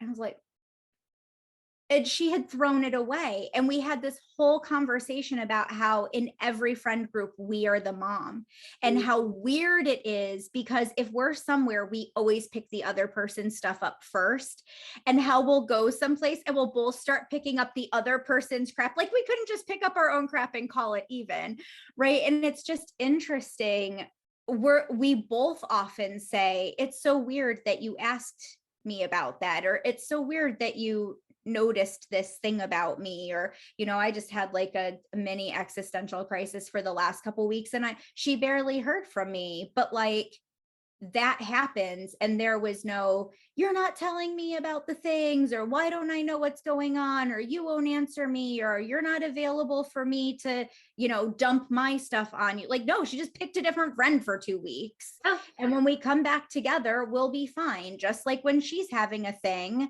B: I was like, and she had thrown it away. And we had this whole conversation about how in every friend group, we are the mom, and how weird it is because if we're somewhere, we always pick the other person's stuff up first, and how we'll go someplace and we'll both start picking up the other person's crap. Like we couldn't just pick up our own crap and call it even. Right. And it's just interesting. We both often say, it's so weird that you asked me about that, or it's so weird that you noticed this thing about me, or I just had like a mini existential crisis for the last couple weeks, and she barely heard from me, but like that happens, and there was no, you're not telling me about the things, or why don't I know what's going on, or you won't answer me, or you're not available for me to dump my stuff on you. Like, no, she just picked a different friend for 2 weeks.
A: Oh.
B: And when we come back together, we'll be fine. Just like when she's having a thing,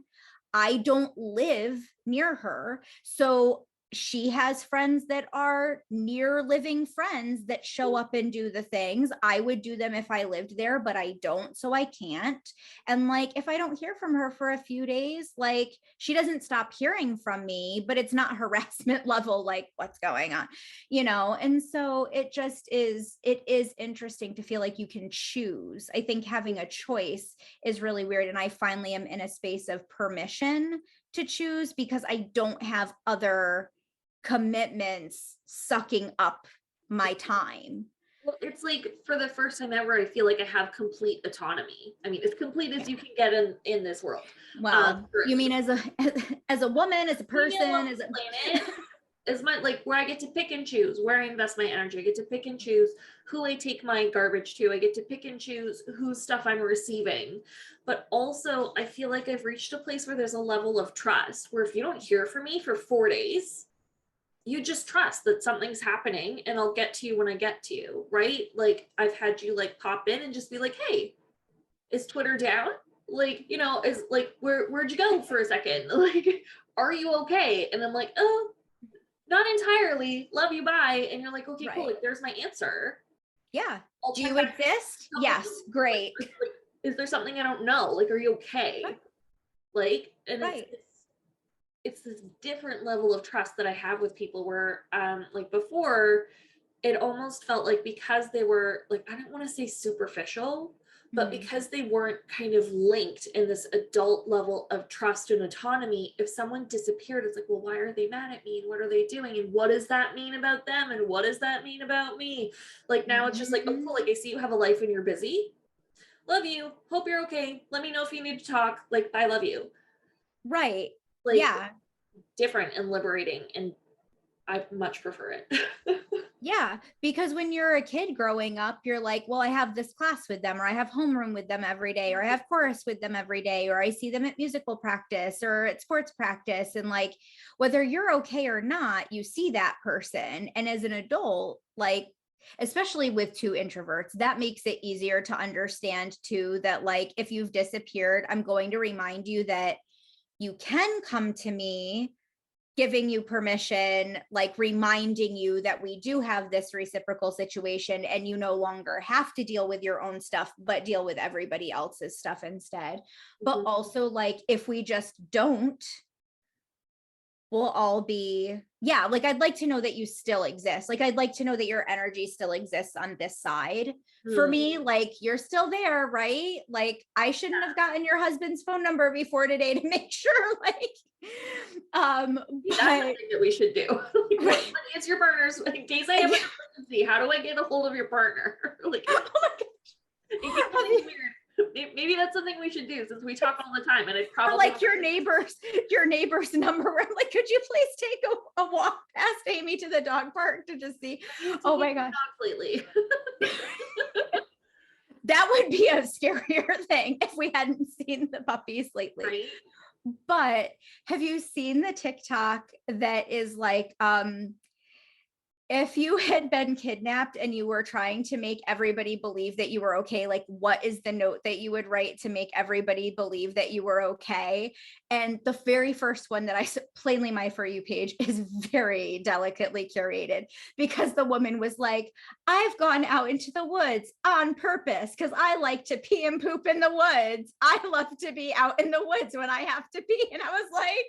B: I don't live near her. So she has friends that are near living friends that show up and do the things. I would do them if I lived there, but I don't, so I can't. And like, if I don't hear from her for a few days, like she doesn't stop hearing from me, but it's not harassment level, like what's going on, you know? And so it just is, it is interesting to feel like you can choose. I think having a choice is really weird. And I finally am in a space of permission to choose because I don't have other commitments sucking up my time.
A: Well, it's like for the first time ever, I feel like I have complete autonomy. I mean, as complete as
B: Yeah.
A: you can get in this world.
B: Well, you
A: Currently.
B: mean as a woman, as a
A: Being a
B: person,
A: lonely
B: as a
A: planet is my like where I get to pick and choose where I invest my energy. I get to pick and choose who I take my garbage to. I get to pick and choose whose stuff I'm receiving. But also, I feel like I've reached a place where there's a level of trust where if you don't hear from me for 4 days, you just trust that something's happening and I'll get to you when I get to you, right? Like I've had you like pop in and just be like, hey, is Twitter down? Like, you know, is like where'd you go for a second? Like, are you okay? And I'm like, oh, not entirely. Love you, bye. And you're like, okay, cool.
B: right.
A: Like, there's my answer.
B: Yeah.
A: I'll
B: Do
A: check
B: you
A: back
B: exist?
A: in a couple
B: Yes.
A: weeks.
B: Great.
A: Like, is there something I don't know? Like, are you okay? Like, and
B: Right.
A: it's this different level of trust that I have with people where like before it almost felt like because they were like, I don't want to say superficial, but
B: Mhm.
A: because they weren't kind of linked in this adult level of trust and autonomy, if someone disappeared, it's like, well, why are they mad at me? And what are they doing? And what does that mean about them? And what does that mean about me? Like now it's just like, oh, cool. Like I see you have a life and you're busy. Love you. Hope you're okay. Let me know if you need to talk. Like, I love you.
B: Right.
A: Like
B: Yeah.
A: different and liberating. And I much prefer it.
B: Yeah, because when you're a kid growing up, you're like, well, I have this class with them, or I have homeroom with them every day, or I have chorus with them every day, or I see them at musical practice or at sports practice. And like, whether you're okay or not, you see that person. And as an adult, like, especially with two introverts, that makes it easier to understand too that, like, if you've disappeared, I'm going to remind you that you can come to me, giving you permission, like reminding you that we do have this reciprocal situation and you no longer have to deal with your own stuff, but deal with everybody else's stuff instead. But
A: Mhm.
B: also, like, if we just don't, we'll all be, yeah, like I'd like to know that you still exist. Like I'd like to know that your energy still exists on this side. For
A: Hmm.
B: me, like you're still there, right? Like I shouldn't have gotten your husband's phone number before today to make sure, like,
A: That's
B: but
A: something that we should do. Like, what
B: right.
A: is your partner's in case I have an
B: Yeah.
A: emergency? How do I get a hold of your partner? Like,
B: Oh my
A: in case
B: God.
A: something's weird. Maybe that's something we should do since we talk all the time, and it
B: Or
A: probably
B: like your neighbor's number. I'm like, could you please take a walk past Amy to the dog park to just see?
A: been
B: Oh
A: taking
B: my gosh.
A: dogs lately.
B: That would be a scarier thing if we hadn't seen the puppies lately.
A: Right?
B: But have you seen the TikTok that is like, if you had been kidnapped and you were trying to make everybody believe that you were okay, like what is the note that you would write to make everybody believe that you were okay? And the very first one that plainly my For You page is very delicately curated because the woman was like, I've gone out into the woods on purpose because I like to pee and poop in the woods. I love to be out in the woods when I have to pee. And I was like,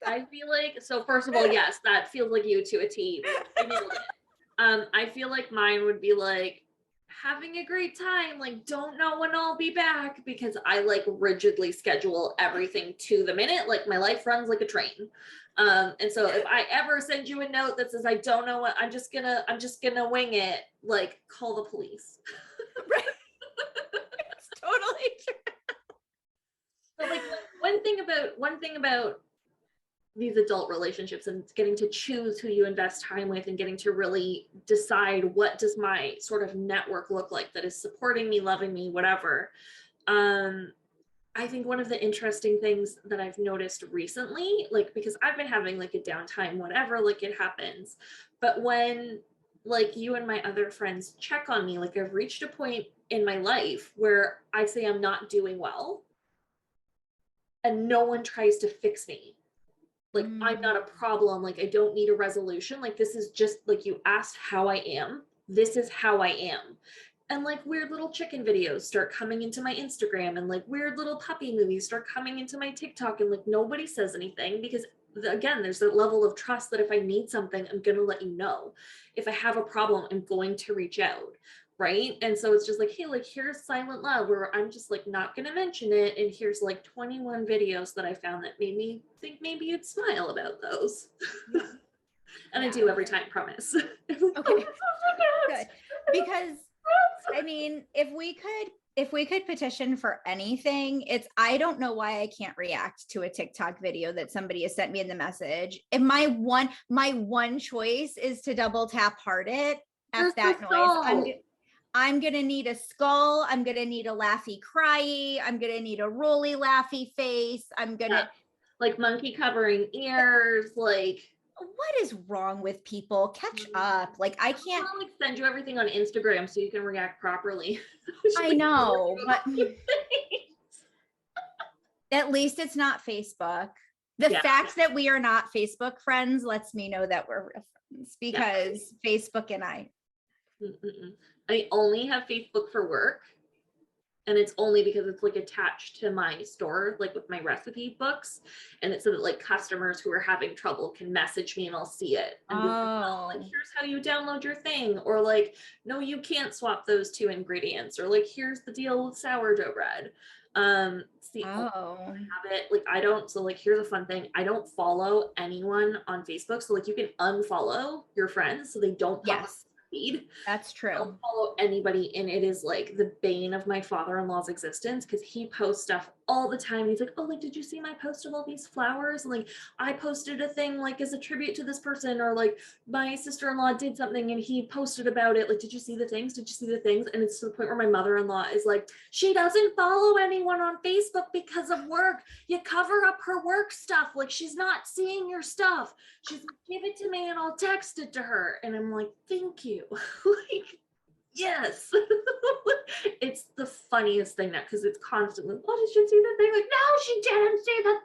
A: I feel like so. First of all, yes, that feels like you to a T. I nailed it. I feel like mine would be like having a great time. Like, don't know when I'll be back because I like rigidly schedule everything to the minute. Like my life runs like a train. And so if I ever send you a note that says I don't know what, I'm just gonna wing it. Like, call the police.
B: right. It's totally true.
A: But like one thing about these adult relationships and getting to choose who you invest time with and getting to really decide what does my sort of network look like that is supporting me, loving me, whatever. I think one of the interesting things that I've noticed recently, like because I've been having like a downtime, whatever, like it happens, but when like you and my other friends check on me, like I've reached a point in my life where I say I'm not doing well, and no one tries to fix me. Like, I'm not a
B: Mm.
A: problem. Like, I don't need a resolution. Like, this is just like, you asked how I am. This is how I am. And like weird little chicken videos start coming into my Instagram, and like weird little puppy movies start coming into my TikTok, and like nobody says anything because again, there's that level of trust that if I need something, I'm going to let you know. If I have a problem, I'm going to reach out. Right. And so it's just like, hey, like here's silent love, where I'm just like not going to mention it. And here's like 21 videos that I found that made me think maybe you'd smile about those.
B: Yeah.
A: And I
B: Yeah.
A: do every time, promise. I'm like, oh,
B: Okay. Good. Because I mean, if we could petition for anything, it's I don't know why I can't react to a TikTok video that somebody has sent me in the message. If my one choice is to double tap heart it,
A: There's
B: F that
A: the
B: noise.
A: soul.
B: I'm gonna need a skull. I'm gonna need a laughy cryy. I'm gonna need a roly laughy face. I'm
A: Yeah.
B: gonna
A: Like monkey covering ears, like
B: what is wrong with people? Catch up. Like I can't.
A: I'll like send you everything on Instagram so you can react properly.
B: I know, but at least it's not Facebook. The
A: Yeah.
B: fact that we are not Facebook friends lets me know that we're real friends because Facebook and I.
A: Mm-mm. I only have Facebook for work, and it's only because it's like attached to my store, like with my recipe books, and it's so that like customers who are having trouble can message me and I'll see it and be like, oh, like
B: Oh,
A: here's how you download your thing, or like no, you can't swap those two ingredients, or like here's the deal with sourdough bread. It's the only
B: oh,
A: have it. Like I don't, so like here's a fun thing. I don't follow anyone on Facebook. So like you can unfollow your friends so they don't pop up
B: yes,
A: in your feed.
B: that's
A: I don't
B: true.
A: follow anybody, and it is like the bane of my father-in-law's existence because he posts stuff all the time. He's like, oh, like did you see my post of all these flowers? And like I posted a thing like as a tribute to this person, or like my sister-in-law did something and he posted about it. Like, did you see the things? Did you see the things? And it's to the point where my mother-in-law is like, she doesn't follow anyone on Facebook because of work. You cover up her work stuff. Like she's not seeing your stuff. She's like, give it to me and I'll text it to her. And I'm like, thank you. Like, yes. It's the funniest thing now because it's constantly, oh, did you see the thing? Like, no, she didn't see the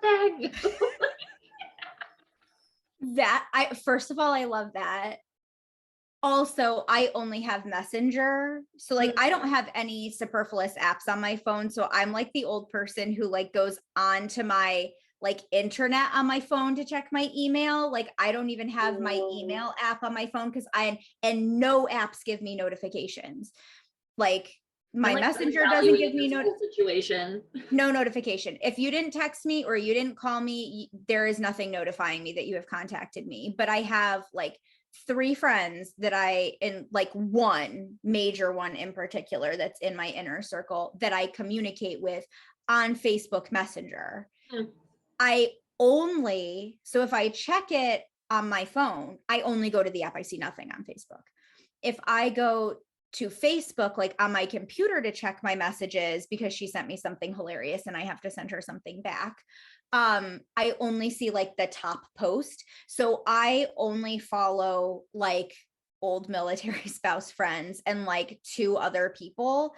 A: thing.
B: That I first of all, I love that. Also, I only have Messenger. So like I don't have any superfluous apps on my phone. So I'm like the old person who like goes on to my like internet on my phone to check my email. Like I don't even have my email app on my phone because and no apps give me notifications. Like
A: I'm
B: my
A: like
B: Messenger doesn't give
A: evaluating
B: me
A: this whole situation.
B: no notification. If you didn't text me or you didn't call me, there is nothing notifying me that you have contacted me. But I have like 3 friends that I, in like one major one in particular, that's in my inner circle that I communicate with on Facebook Messenger.
A: Hmm.
B: I only, so if I check it on my phone, I only go to the app. I see nothing on Facebook. If I go to Facebook, like on my computer to check my messages because she sent me something hilarious and I have to send her something back. I only see like the top post. So I only follow like old military spouse friends and like 2 other people.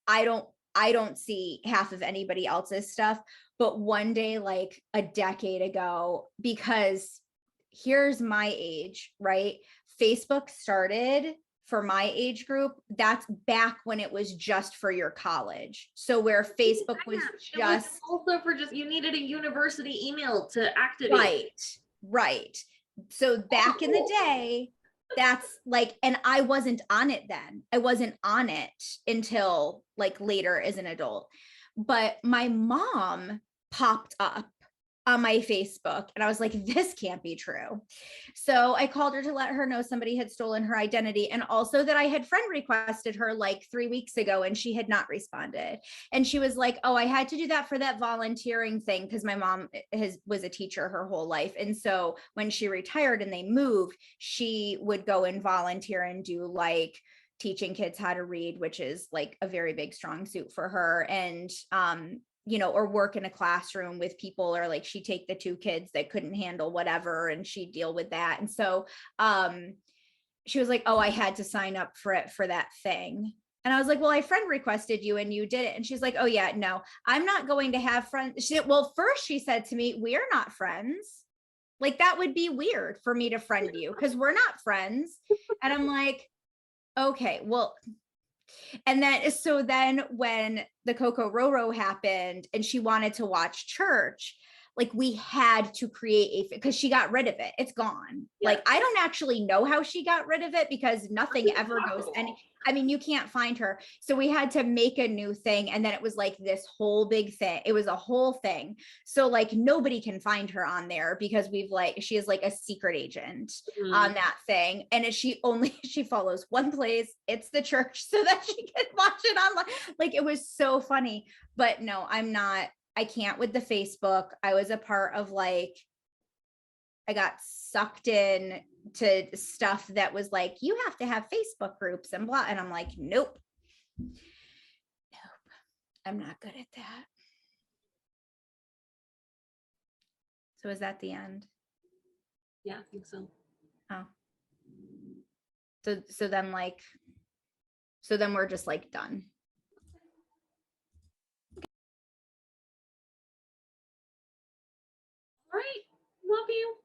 B: I don't see half of anybody else's stuff. But one day, like a decade ago, because here's my age, right? Facebook started for my age group. That's back when it was just for your college. So where Facebook was
A: It was
B: just
A: also for just, you needed a university email to activate.
B: right. So back in the day, that's like, and I wasn't on it then. I wasn't on it until like later as an adult. But my mom popped up on my Facebook and I was like, this can't be true. So I called her to let her know somebody had stolen her identity, and also that I had friend requested her like 3 weeks ago and she had not responded. And she was like, oh, I had to do that for that volunteering thing because my mom was a teacher her whole life. And so when she retired and they moved, she would go and volunteer and do like teaching kids how to read, which is like a very big strong suit for her. And or work in a classroom with people, or like she'd take the 2 kids that couldn't handle whatever and she'd deal with that. And so she was like, oh, I had to sign up for it for that thing. And I was like, well, I friend requested you and you did it. And she's like, oh yeah, no, I'm not going to have friends. Well, first she said to me, we're not friends. Like that would be weird for me to friend you because we're not friends. And I'm like, okay, well, and then when the Coco Roro happened and she wanted to watch church, like we had to create because she got rid of it. It's gone.
A: Yeah.
B: Like I don't actually know how she got rid of it because nothing ever goes any. I mean, you can't find her. So we had to make a new thing. And then it was like this whole big thing. It was a whole thing. So like nobody can find her on there because she is like a secret agent on that thing. And she follows one place, it's the church, so that she can watch it online. Like it was so funny. But no, I can't with the Facebook. I was a part of like, I got sucked in to stuff that was like, you have to have Facebook groups and blah. And I'm like, nope, I'm not good at that. So is that the end?
A: Yeah, I think so.
B: Oh. So then we're just like done.
A: All right. Love you.